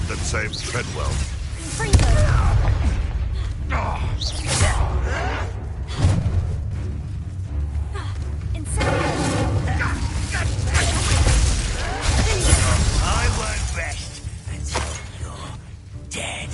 That saves Treadwell. I won't rest until you're dead.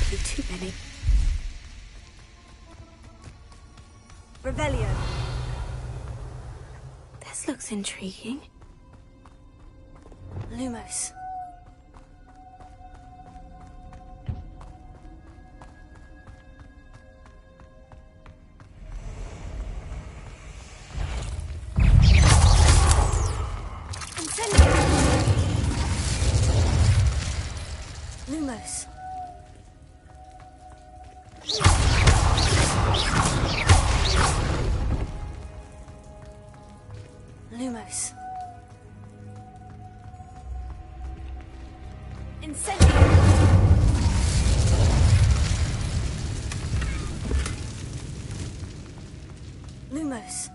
Simply too many. Revelio. This looks intriguing. Lumos. Lumos. Lumos. Incendio. Lumos.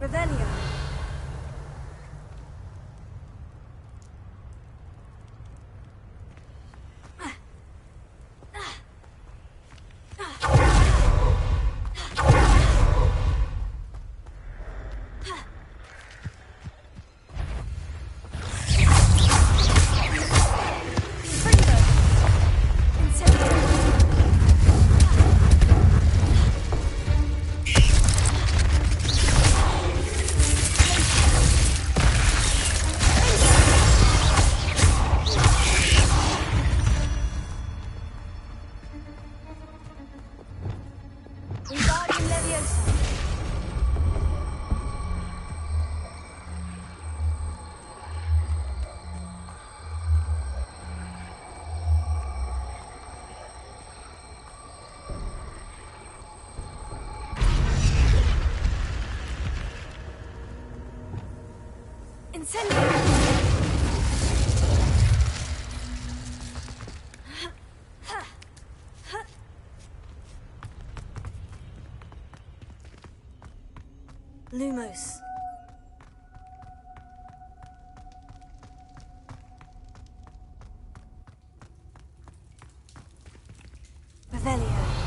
Revelio. Lumos. Revelio.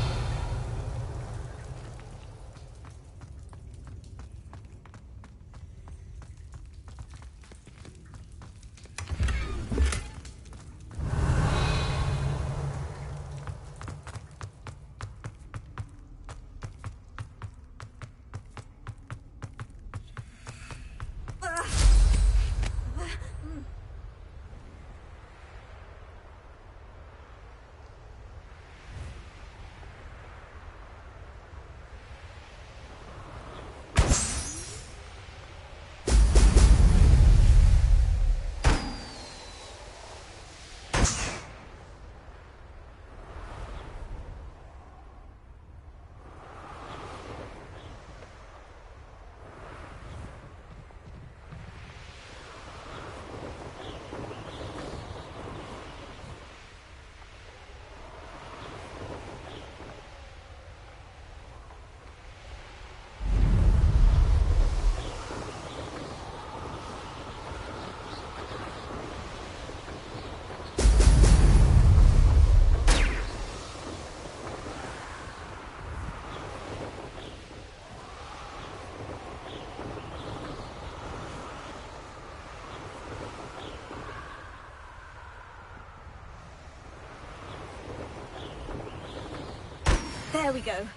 There we go.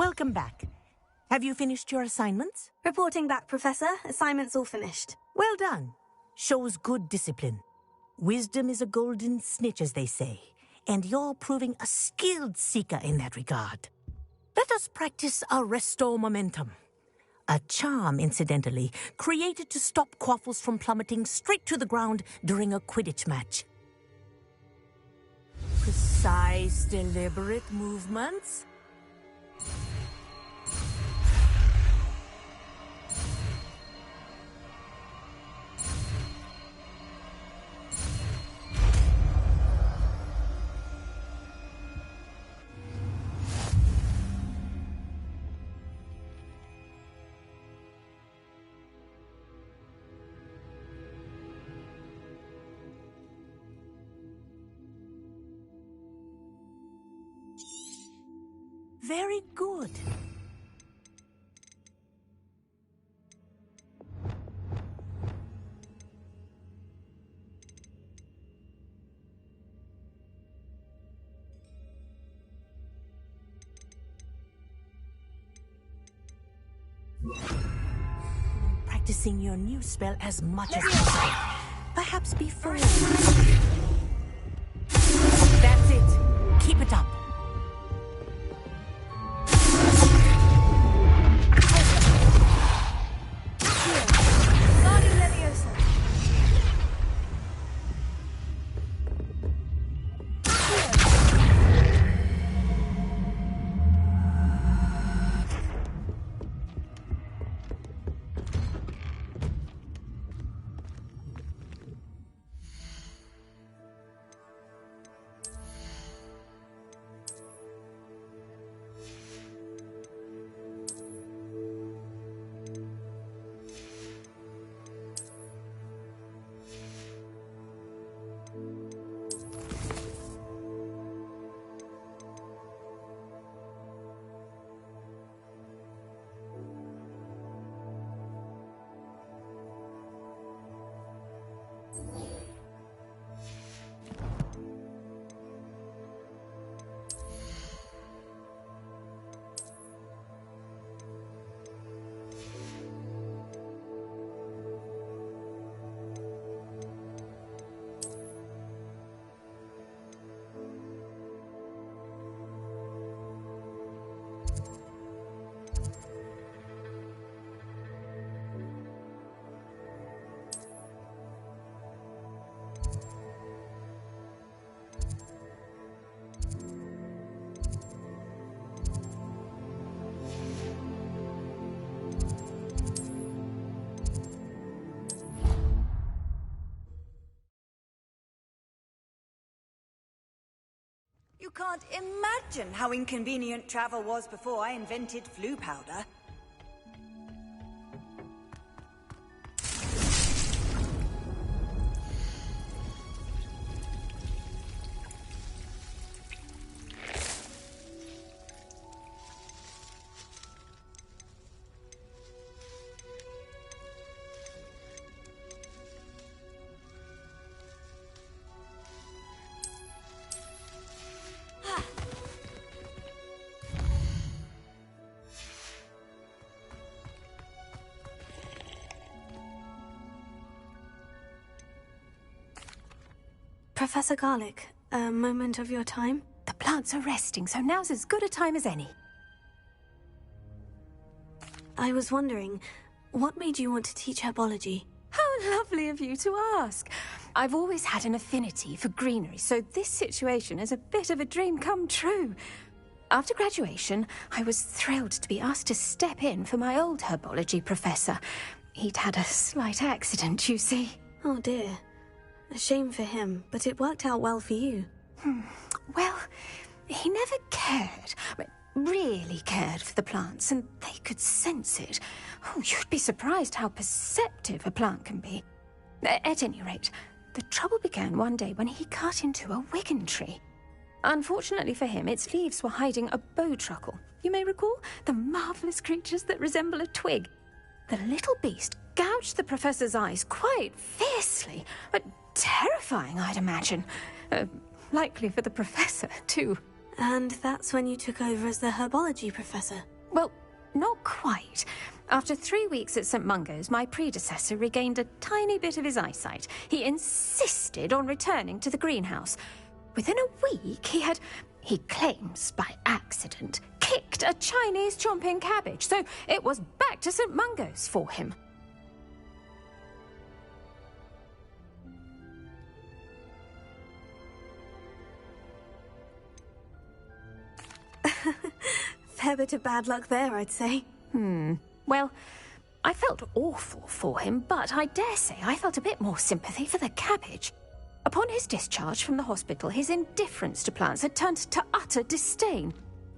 Welcome back. Have you finished your assignments? Reporting back, Professor. Assignment's all finished. Well done. Shows good discipline. Wisdom is a golden snitch, as they say, and you're proving a skilled seeker in that regard. Let us practice our Restore Momentum. A charm, incidentally, created to stop Quaffles from plummeting straight to the ground during a Quidditch match. Precise, deliberate movements. Very good. Practicing your new spell as much as possible. Perhaps before. That's it. Keep it up. You can't imagine how inconvenient travel was before I invented flu powder. Professor Garlick, a moment of your time? The plants are resting, so now's as good a time as any. I was wondering, what made you want to teach herbology? How lovely of you to ask. I've always had an affinity for greenery, so this situation is a bit of a dream come true. After graduation, I was thrilled to be asked to step in for my old herbology professor. He'd had a slight accident, you see. Oh dear. A shame for him, but it worked out well for you. Well, he never cared, really cared for the plants, and they could sense it. Oh, you'd be surprised how perceptive a plant can be. At any rate, the trouble began one day when he cut into a wigan tree. Unfortunately for him, its leaves were hiding a bowtruckle. You may recall the marvellous creatures that resemble a twig. The little beast gouged the professor's eyes quite fiercely. Terrifying, I'd imagine. Likely for the professor, too. And that's when you took over as the herbology professor? Well, not quite. After 3 weeks at St. Mungo's, my predecessor regained a tiny bit of his eyesight. He insisted on returning to the greenhouse. Within a week, he claims by accident, kicked a Chinese chomping cabbage, so it was back to St. Mungo's for him. Fair bit of bad luck there, I'd say. Well, I felt awful for him, but I dare say I felt a bit more sympathy for the cabbage. Upon his discharge from the hospital, his indifference to plants had turned to utter disdain.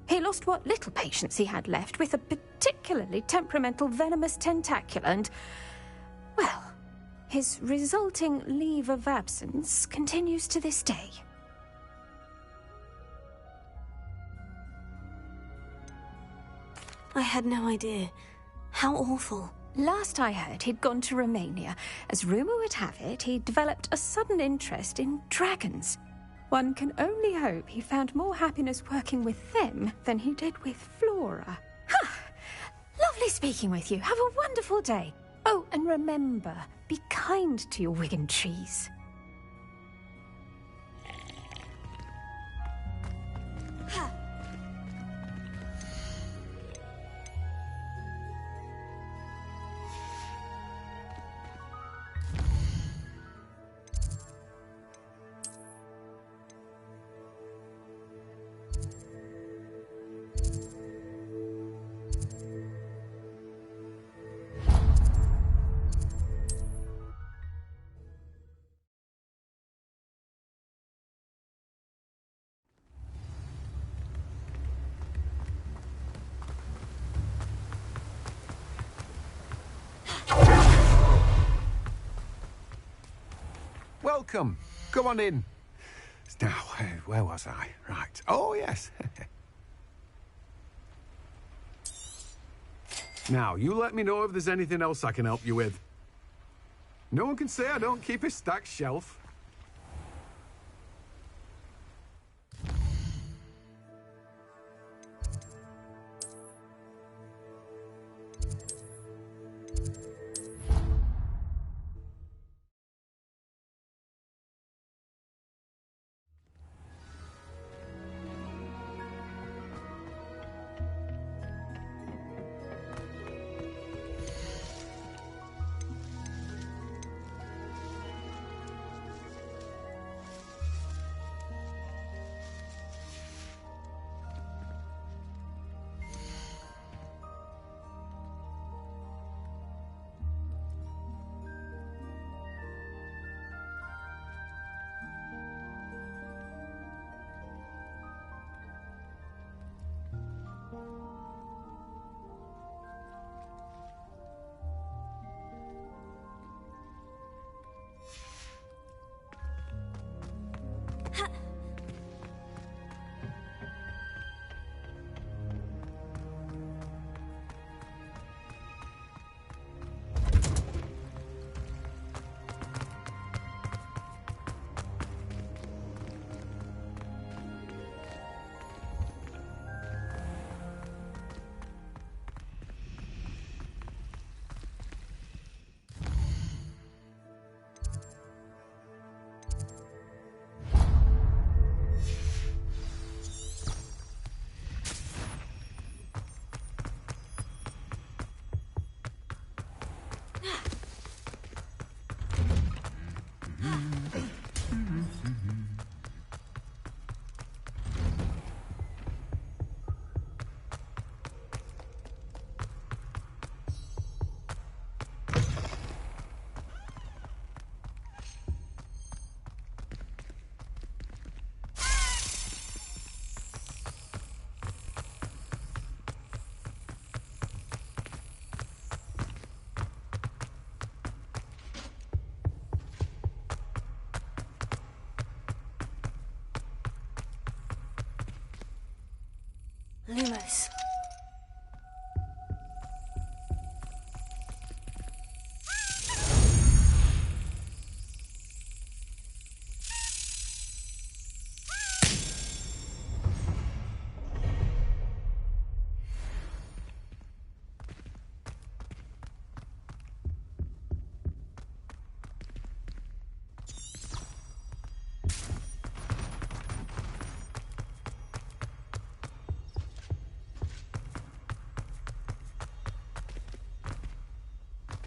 He lost what little patience he had left with a particularly temperamental venomous tentacula and, well, his resulting leave of absence continues to this day. I had no idea. How awful. Last I heard, he'd gone to Romania. As rumour would have it, he'd developed a sudden interest in dragons. One can only hope he found more happiness working with them than he did with Flora. Ha! Lovely speaking with you. Have a wonderful day. Oh, and remember, be kind to your Wigan trees. Welcome. Come on in. Now, where was I? Right. Oh, yes. Now, you let me know if there's anything else I can help you with. No one can say I don't keep a stacked shelf.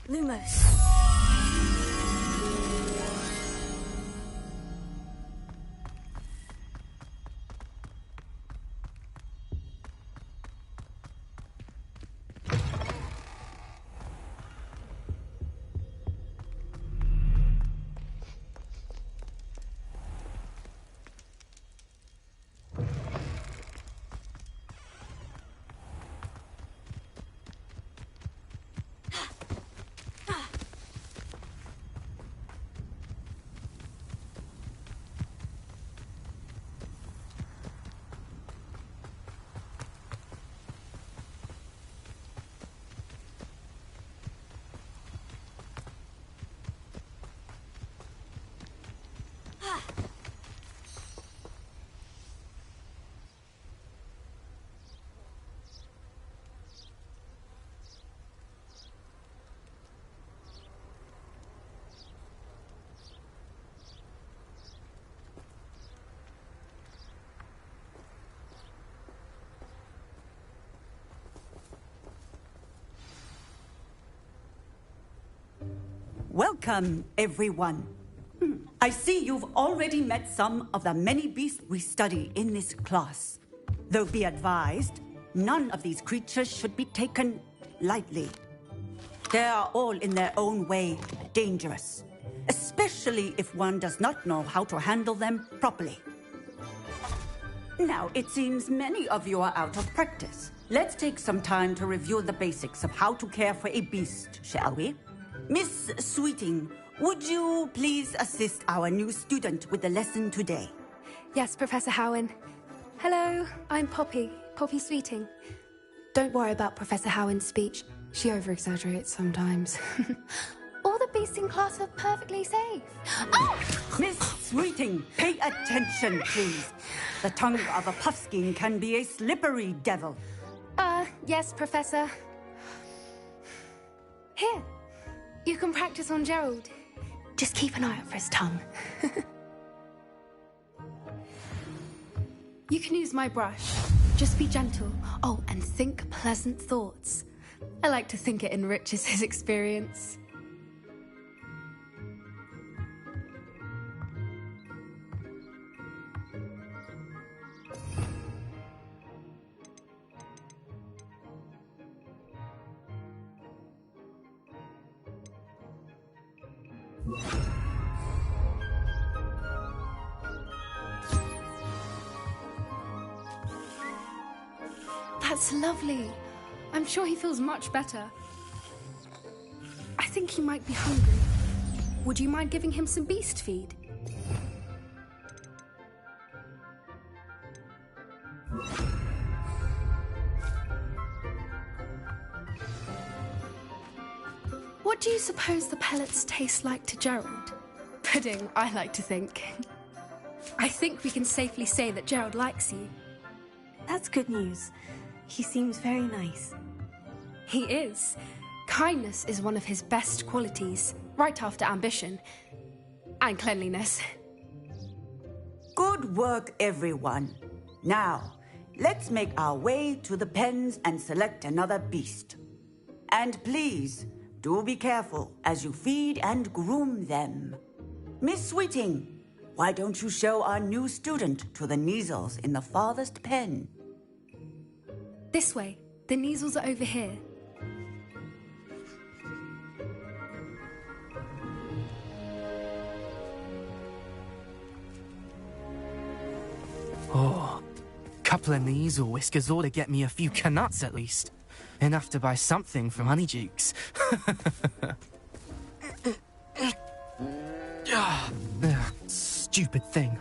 Lumos. Welcome, everyone. I see you've already met some of the many beasts we study in this class. Though be advised, none of these creatures should be taken lightly. They are all in their own way dangerous, especially if one does not know how to handle them properly. Now, it seems many of you are out of practice. Let's take some time to review the basics of how to care for a beast, shall we? Miss Sweeting, would you please assist our new student with the lesson today? Yes, Professor Howen. Hello, I'm Poppy Sweeting. Don't worry about Professor Howen's speech. She over-exaggerates sometimes. All the beasts in class are perfectly safe. Oh! Miss Sweeting, pay attention, please. The tongue of a puffskein can be a slippery devil. Yes, Professor. Here, you can practice on Gerald. Just keep an eye out for his tongue. You can use my brush. Just be gentle. Oh, and think pleasant thoughts. I like to think it enriches his experience. That's lovely. I'm sure he feels much better. I think he might be hungry. Would you mind giving him some beast feed? What do you suppose the pellets taste like to Gerald? Pudding, I like to think. I think we can safely say that Gerald likes you. That's good news. He seems very nice. He is. Kindness is one of his best qualities, right after ambition. And cleanliness. Good work, everyone. Now, let's make our way to the pens and select another beast. And please, do be careful as you feed and groom them. Miss Sweeting, why don't you show our new student to the Neasels in the farthest pen? This way. The Neasels are over here. Oh, couple of Neasel whiskers ought to get me a few canuts at least. Enough to buy something from Honeydukes. Stupid thing.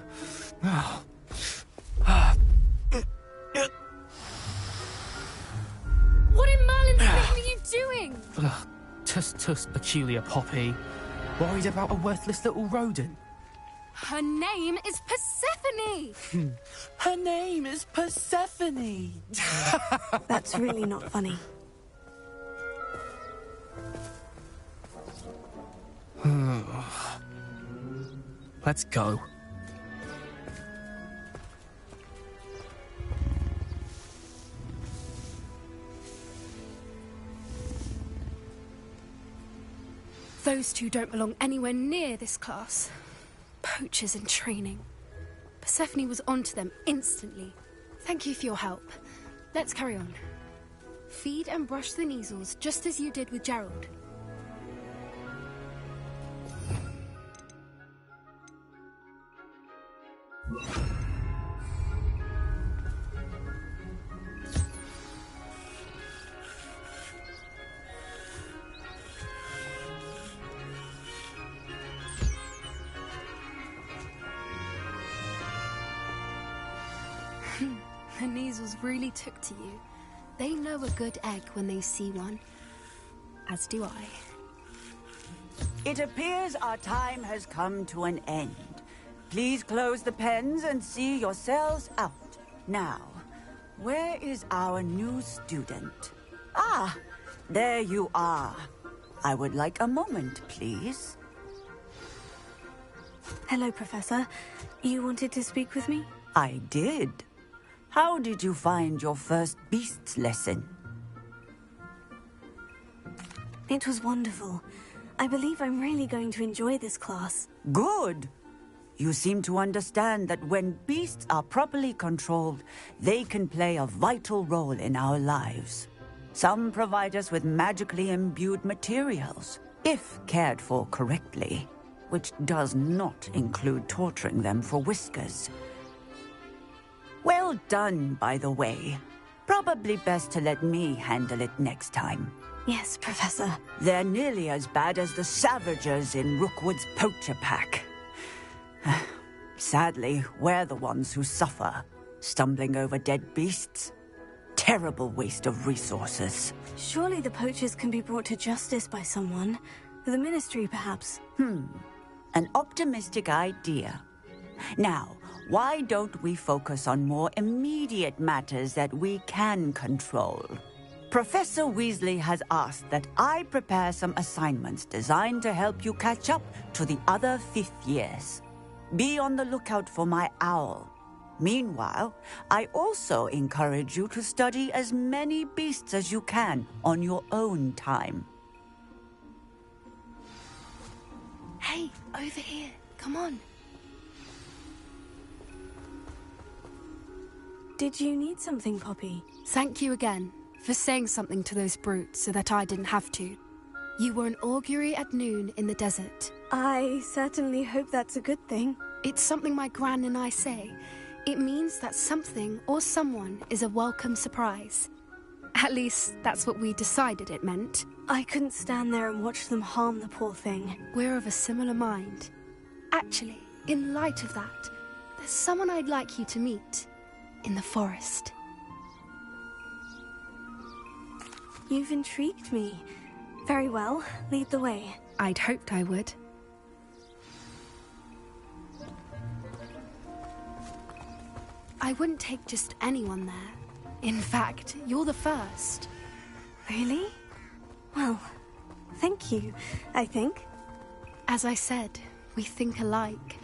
What in Merlin's name are you doing? Tuss, peculiar Poppy. Worried about a worthless little rodent. Her name is Persephone! Her name is Persephone! That's really not funny. Let's go. Those two don't belong anywhere near this class. Poachers in training. Persephone was onto them instantly. Thank you for your help. Let's carry on. Feed and brush the Neasels just as you did with Gerald. The Neasels really took to you. They know a good egg when they see one. As do I. It appears our time has come to an end. Please close the pens and see yourselves out. Now, where is our new student? Ah, there you are. I would like a moment, please. Hello, Professor. You wanted to speak with me? I did. How did you find your first beasts lesson? It was wonderful. I believe I'm really going to enjoy this class. Good. You seem to understand that when beasts are properly controlled, they can play a vital role in our lives. Some provide us with magically imbued materials, if cared for correctly, which does not include torturing them for whiskers. Well done, by the way. Probably best to let me handle it next time. Yes, Professor. They're nearly as bad as the Savagers in Rookwood's poacher pack. Sadly, we're the ones who suffer, stumbling over dead beasts. Terrible waste of resources. Surely the poachers can be brought to justice by someone. The Ministry, perhaps. An optimistic idea. Now, why don't we focus on more immediate matters that we can control? Professor Weasley has asked that I prepare some assignments designed to help you catch up to the other fifth years. Be on the lookout for my owl. Meanwhile, I also encourage you to study as many beasts as you can on your own time. Hey, over here. Come on. Did you need something, Poppy? Thank you again for saying something to those brutes so that I didn't have to. You were an augury at noon in the desert. I certainly hope that's a good thing. It's something my gran and I say. It means that something or someone is a welcome surprise. At least, that's what we decided it meant. I couldn't stand there and watch them harm the poor thing. We're of a similar mind. Actually, in light of that, there's someone I'd like you to meet. In the forest. You've intrigued me. Very well, lead the way. I'd hoped I would. I wouldn't take just anyone there. In fact, you're the first. Really? Well, thank you, I think. As I said, we think alike.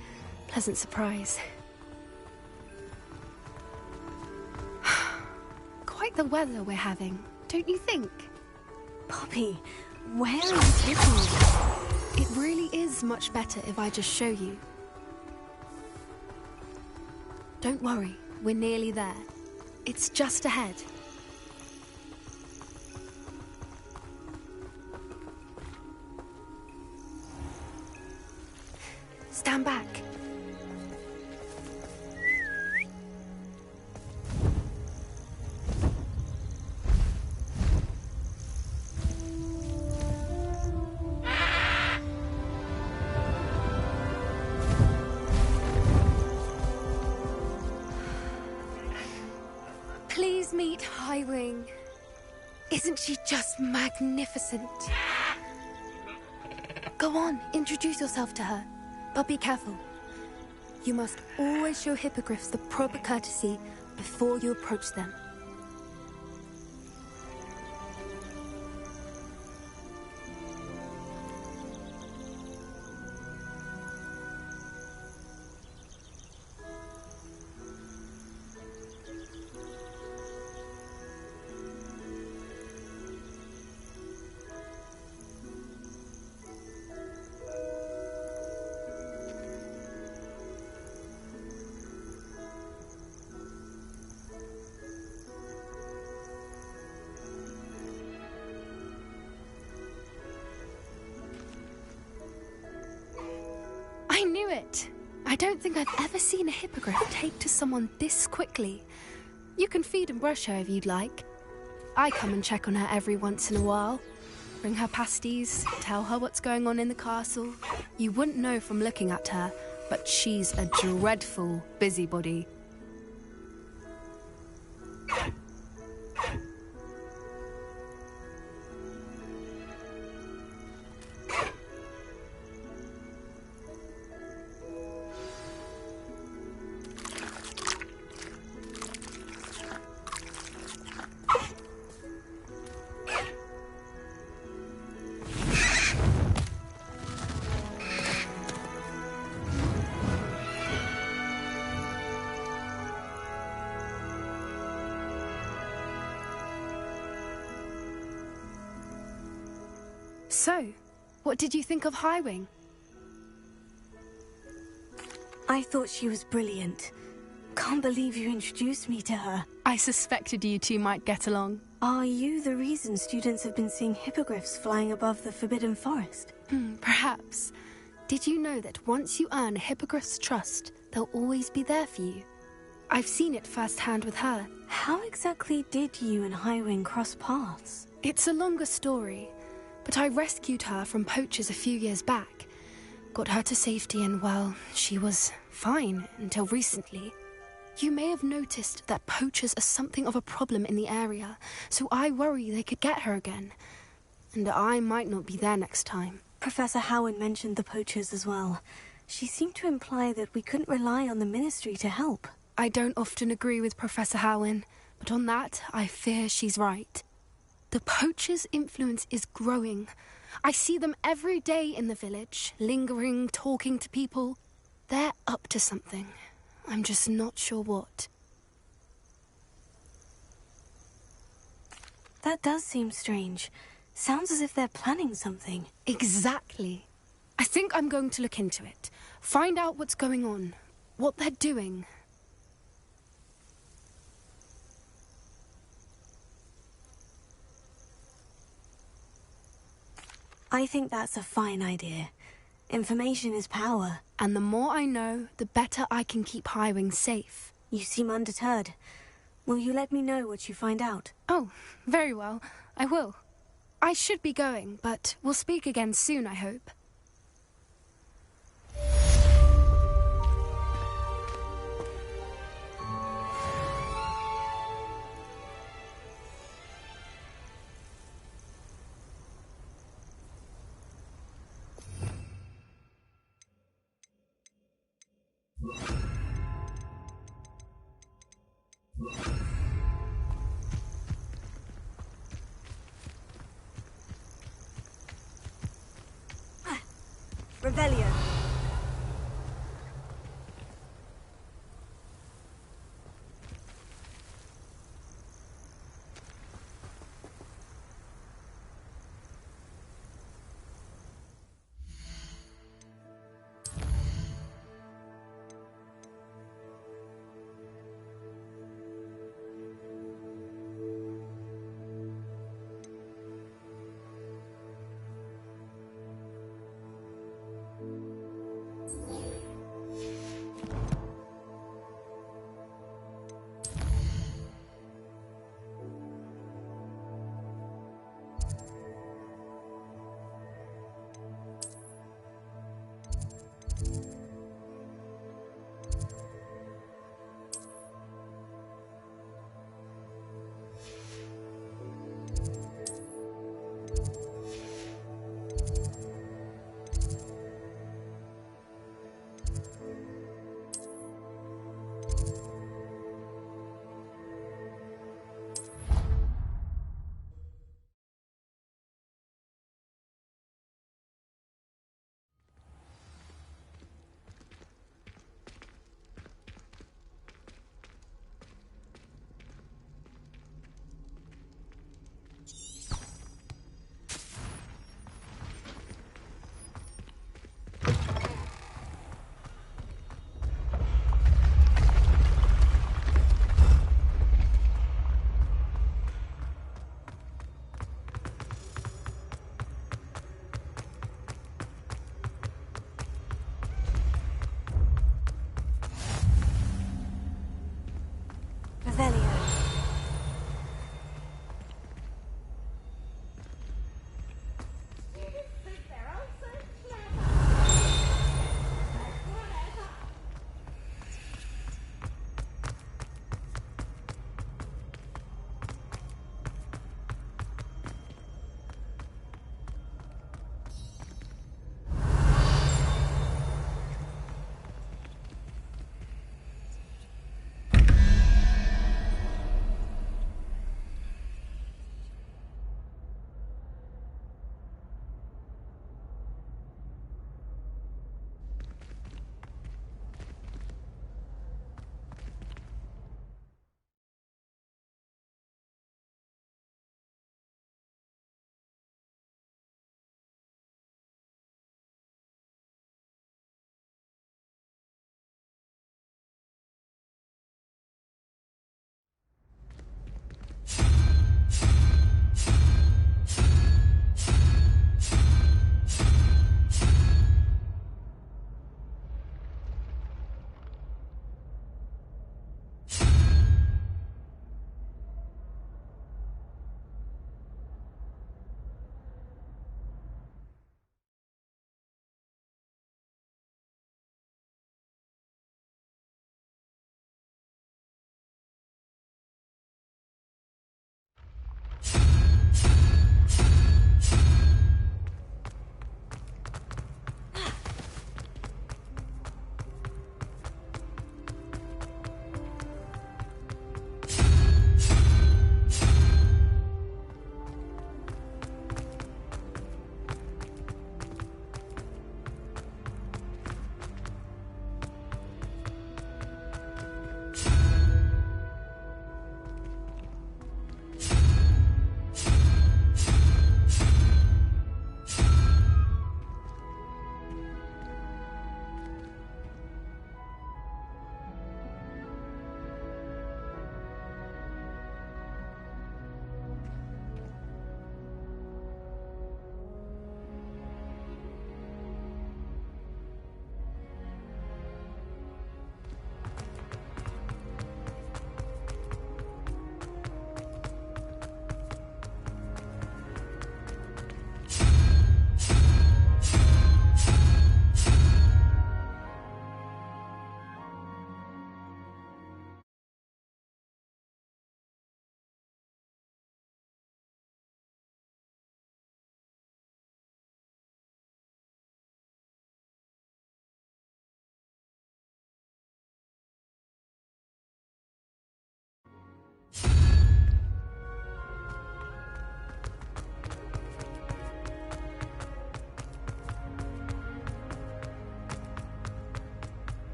Pleasant surprise. Quite the weather we're having, don't you think? Poppy, where are you taking me? It really is much better if I just show you. Don't worry, we're nearly there. It's just ahead. Stand back. Please meet Highwing. Isn't she just magnificent? Go on, introduce yourself to her. But be careful. You must always show hippogriffs the proper courtesy before you approach them. knew it. I don't think I've ever seen a hippogriff take to someone this quickly. You can feed and brush her if you'd like. I come and check on her every once in a while. Bring her pasties, tell her what's going on in the castle. You wouldn't know from looking at her, but she's a dreadful busybody. So, what did you think of Highwing? I thought she was brilliant. Can't believe you introduced me to her. I suspected you two might get along. Are you the reason students have been seeing hippogriffs flying above the Forbidden Forest? Perhaps. Did you know that once you earn a hippogriff's trust, they'll always be there for you? I've seen it firsthand with her. How exactly did you and Highwing cross paths? It's a longer story, but I rescued her from poachers a few years back. Got her to safety and, well, she was fine until recently. You may have noticed that poachers are something of a problem in the area, so I worry they could get her again. And I might not be there next time. Professor Howin mentioned the poachers as well. She seemed to imply that we couldn't rely on the Ministry to help. I don't often agree with Professor Howin, but on that, I fear she's right. The poachers' influence is growing. I see them every day in the village, lingering, talking to people. They're up to something. I'm just not sure what. That does seem strange. Sounds as if they're planning something. Exactly. I think I'm going to look into it. Find out what's going on, what they're doing. I think that's a fine idea. Information is power. And the more I know, the better I can keep Highwing safe. You seem undeterred. Will you let me know what you find out? Oh, very well. I will. I should be going, but we'll speak again soon, I hope. Revelio.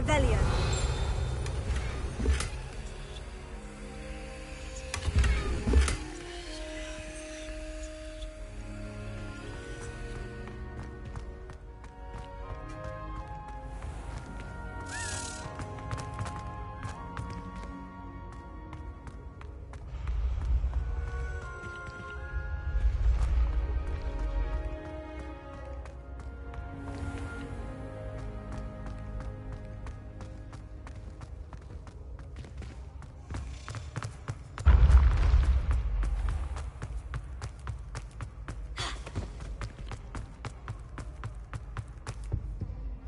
Revelio.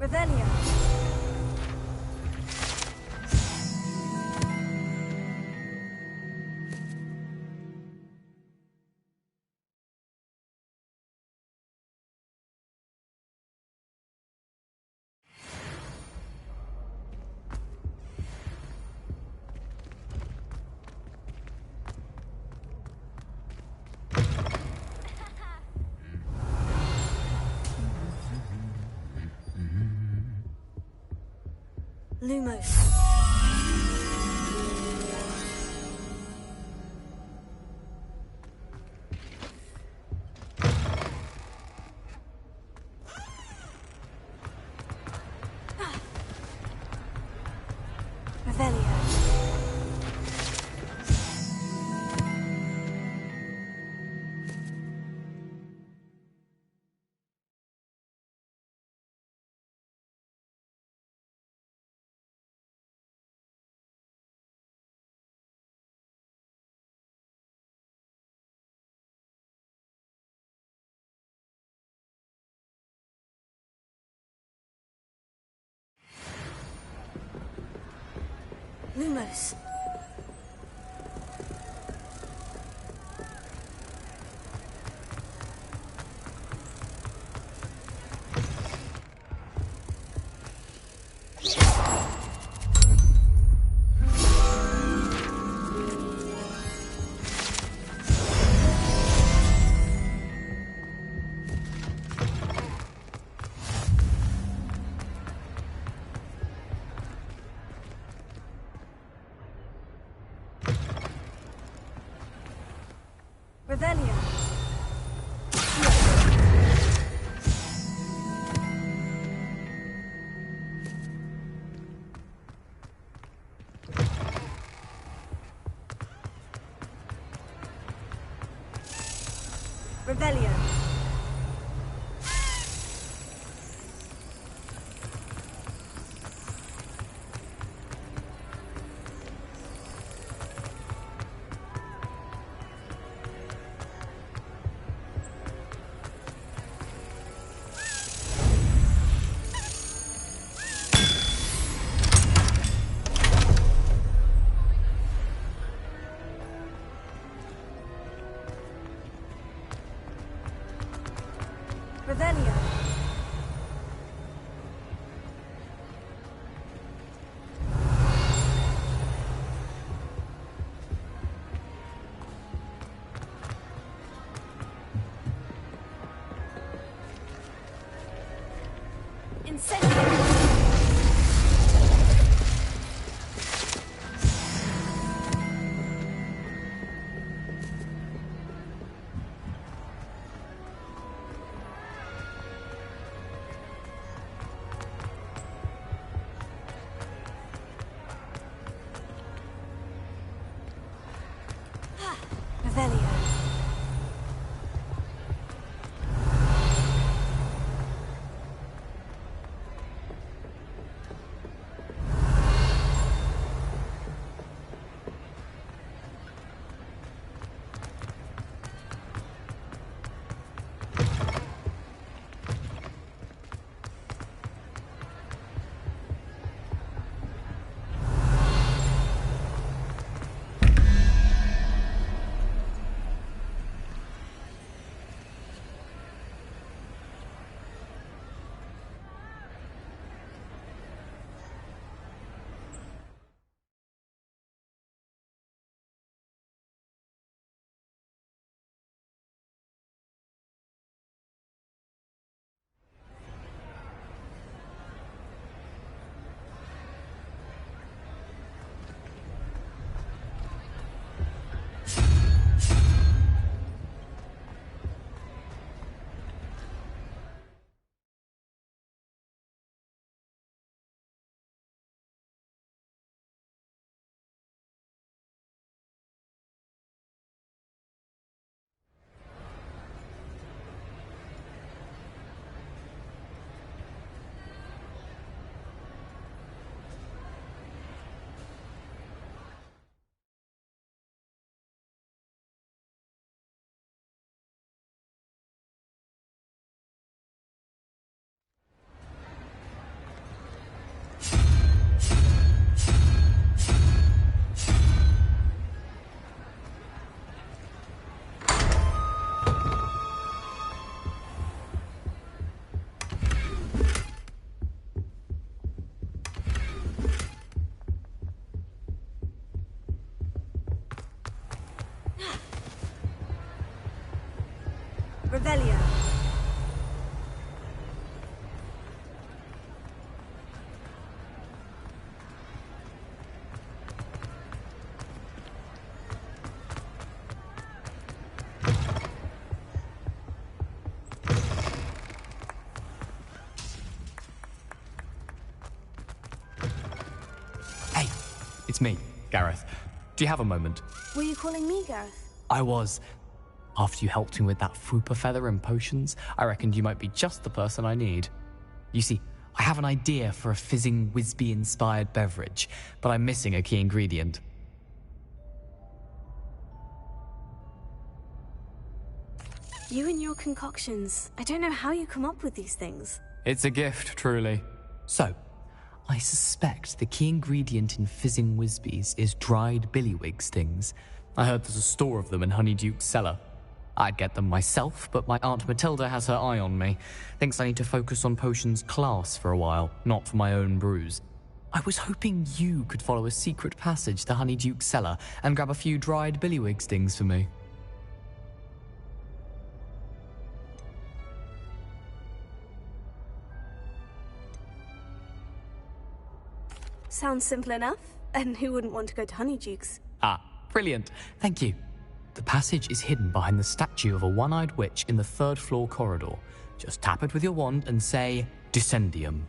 Revelio. Lumos. Revelio. Lumos. Revelio. Revelio. Revelio. Incendio. Revelio. Revelio. Hey, it's me, Gareth. Do you have a moment? Were you calling me, Gareth? I was. After you helped me with that Fupa feather and potions, I reckoned you might be just the person I need. You see, I have an idea for a fizzing Whizbee-inspired beverage, but I'm missing a key ingredient. You and your concoctions. I don't know how you come up with these things. It's a gift, truly. So, I suspect the key ingredient in fizzing Whizbees is dried billywig stings. I heard there's a store of them in Honeyduke's cellar. I'd get them myself, but my Aunt Matilda has her eye on me. Thinks I need to focus on potions class for a while, not for my own brews. I was hoping you could follow a secret passage to Honeyduke's cellar and grab a few dried billywig stings for me. Sounds simple enough. And who wouldn't want to go to Honeyduke's? Ah, brilliant. Thank you. The passage is hidden behind the statue of a one-eyed witch in the third-floor corridor. Just tap it with your wand and say, Descendium.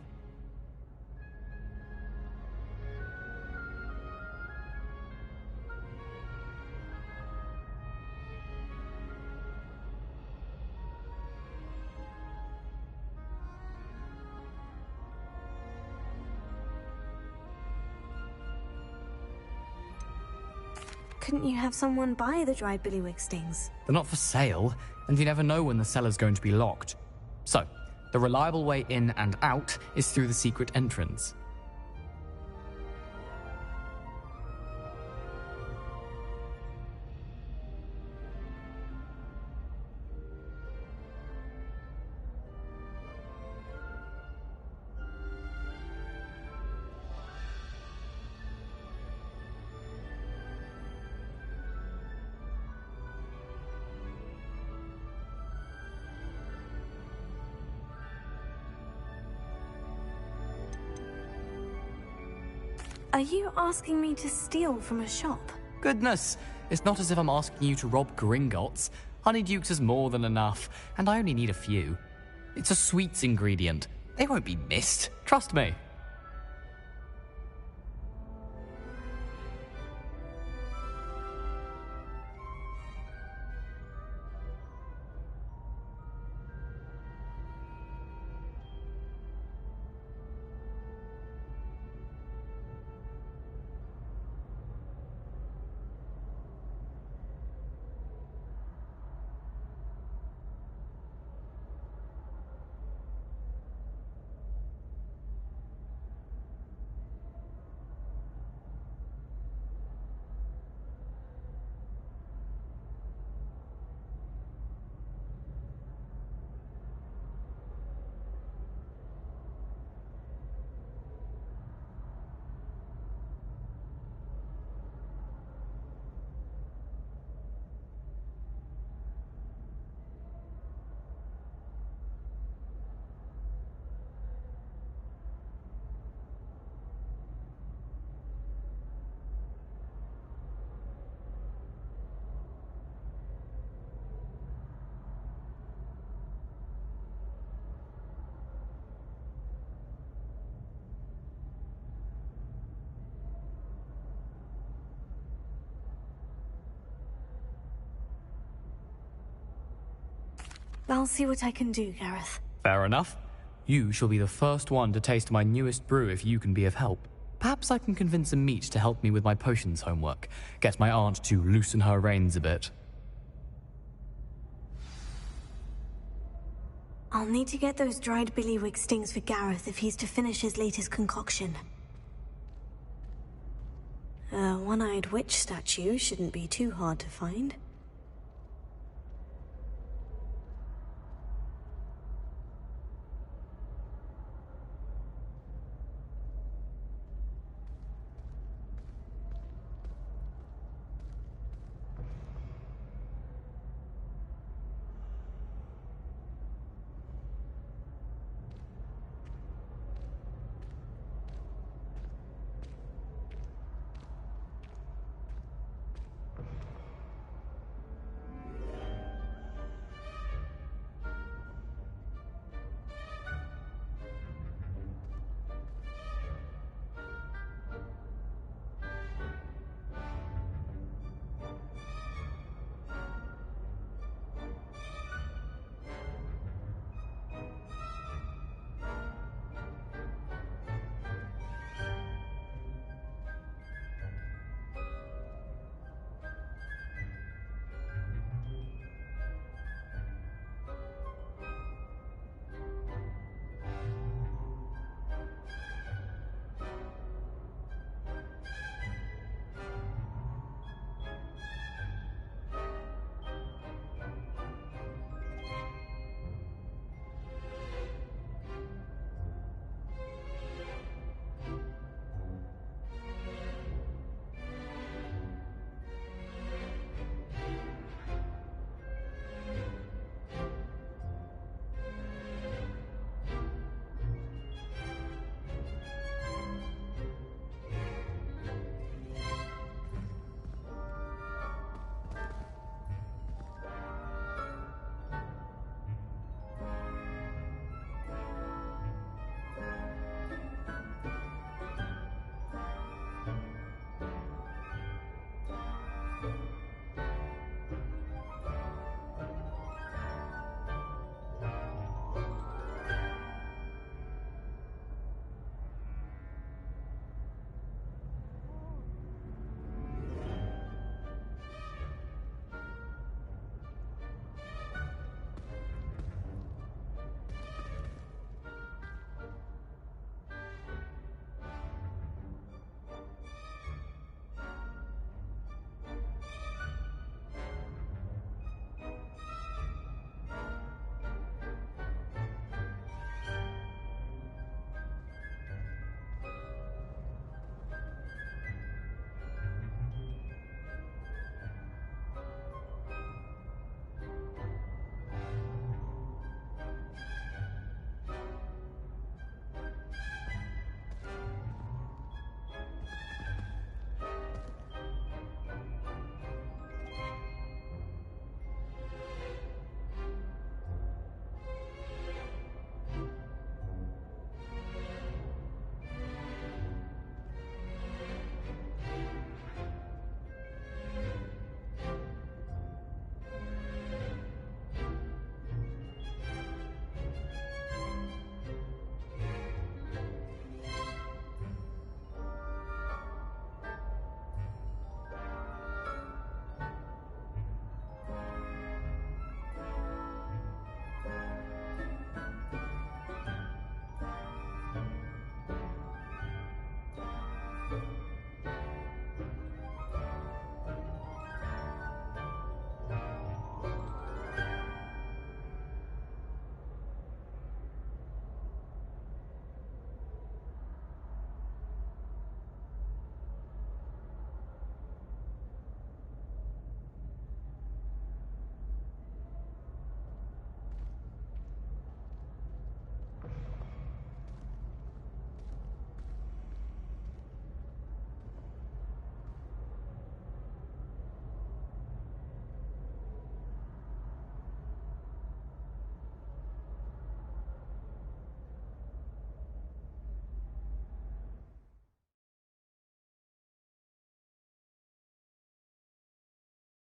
Couldn't you have someone buy the dried billywig stings? They're not for sale, and you never know when the cellar's going to be locked. So, the reliable way in and out is through the secret entrance. Are you asking me to steal from a shop? Goodness, it's not as if I'm asking you to rob Gringotts. Honeyduke's is more than enough, and I only need a few. It's a sweets ingredient. They won't be missed, trust me. I'll see what I can do, Gareth. Fair enough. You shall be the first one to taste my newest brew if you can be of help. Perhaps I can convince a meat to help me with my potions homework. Get my aunt to loosen her reins a bit. I'll need to get those dried billywig stings for Gareth if he's to finish his latest concoction. A one-eyed witch statue shouldn't be too hard to find.